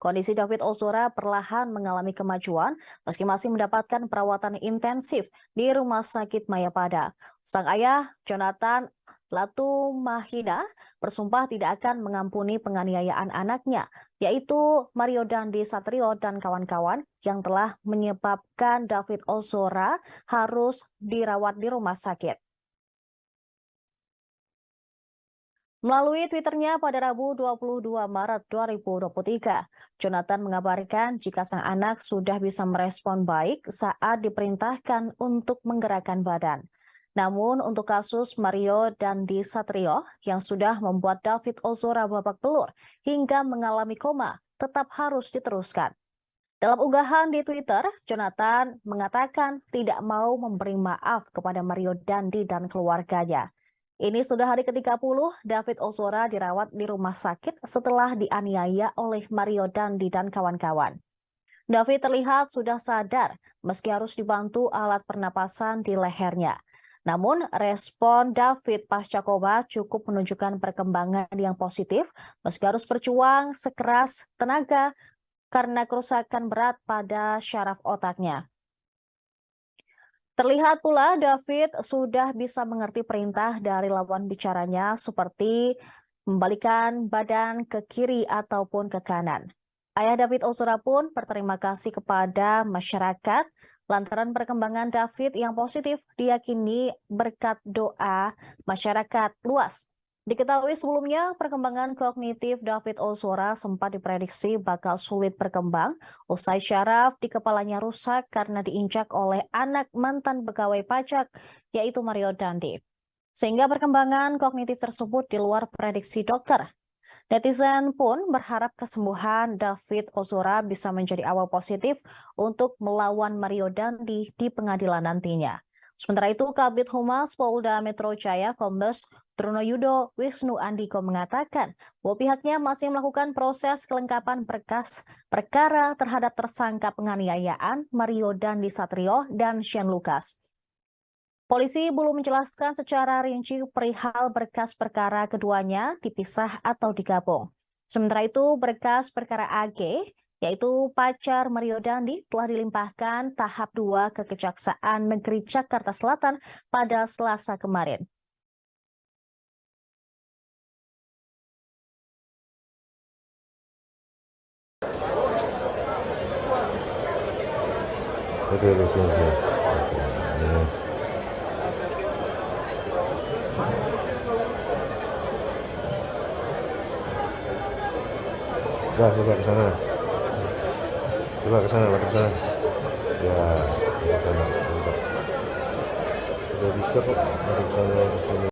kondisi David Ozora perlahan mengalami kemajuan meski masih mendapatkan perawatan intensif di Rumah Sakit Mayapada. Sang ayah, Jonathan Latumahina, bersumpah tidak akan mengampuni penganiayaan anaknya, yaitu Mario Dandi Satrio dan kawan-kawan yang telah menyebabkan David Ozora harus dirawat di rumah sakit. Melalui Twitternya pada Rabu 22 Maret 2023, Jonathan mengabarkan jika sang anak sudah bisa merespon baik saat diperintahkan untuk menggerakkan badan. Namun untuk kasus Mario Dandi Satrio yang sudah membuat David Ozora babak belur hingga mengalami koma tetap harus diteruskan. Dalam unggahan di Twitter, Jonathan mengatakan tidak mau memberi maaf kepada Mario Dandi dan keluarganya. Ini sudah hari ke-30 David Ozora dirawat di rumah sakit setelah dianiaya oleh Mario Dandi dan kawan-kawan. David terlihat sudah sadar meski harus dibantu alat pernapasan di lehernya. Namun, respon David pasca koma cukup menunjukkan perkembangan yang positif meski harus berjuang sekeras tenaga karena kerusakan berat pada syaraf otaknya. Terlihat pula David sudah bisa mengerti perintah dari lawan bicaranya seperti membalikan badan ke kiri ataupun ke kanan. Ayah David Ozora pun berterima kasih kepada masyarakat lantaran perkembangan David yang positif diyakini berkat doa masyarakat luas. Diketahui sebelumnya perkembangan kognitif David Ozora sempat diprediksi bakal sulit berkembang usai syaraf di kepalanya rusak karena diinjak oleh anak mantan pegawai pajak yaitu Mario Dandi. Sehingga perkembangan kognitif tersebut di luar prediksi dokter. Netizen pun berharap kesembuhan David Ozora bisa menjadi awal positif untuk melawan Mario Dandi di pengadilan nantinya. Sementara itu, Kabid Humas Polda Metro Jaya Kombes Trunoyudo Wisnu Andiko mengatakan bahwa pihaknya masih melakukan proses kelengkapan berkas perkara terhadap tersangka penganiayaan Mario Dandi Satrio dan Shane Lucas. Polisi belum menjelaskan secara rinci perihal berkas perkara keduanya dipisah atau digabung. Sementara itu, berkas perkara AG, yaitu pacar Mario Dandi, telah dilimpahkan tahap 2 ke Kejaksaan Negeri Jakarta Selatan pada Selasa kemarin. Oke, siap. Coba ke sana. Coba ke sana, ke sana. Ya, ke sana. Udah bisa kok. Ke sana, ke sini.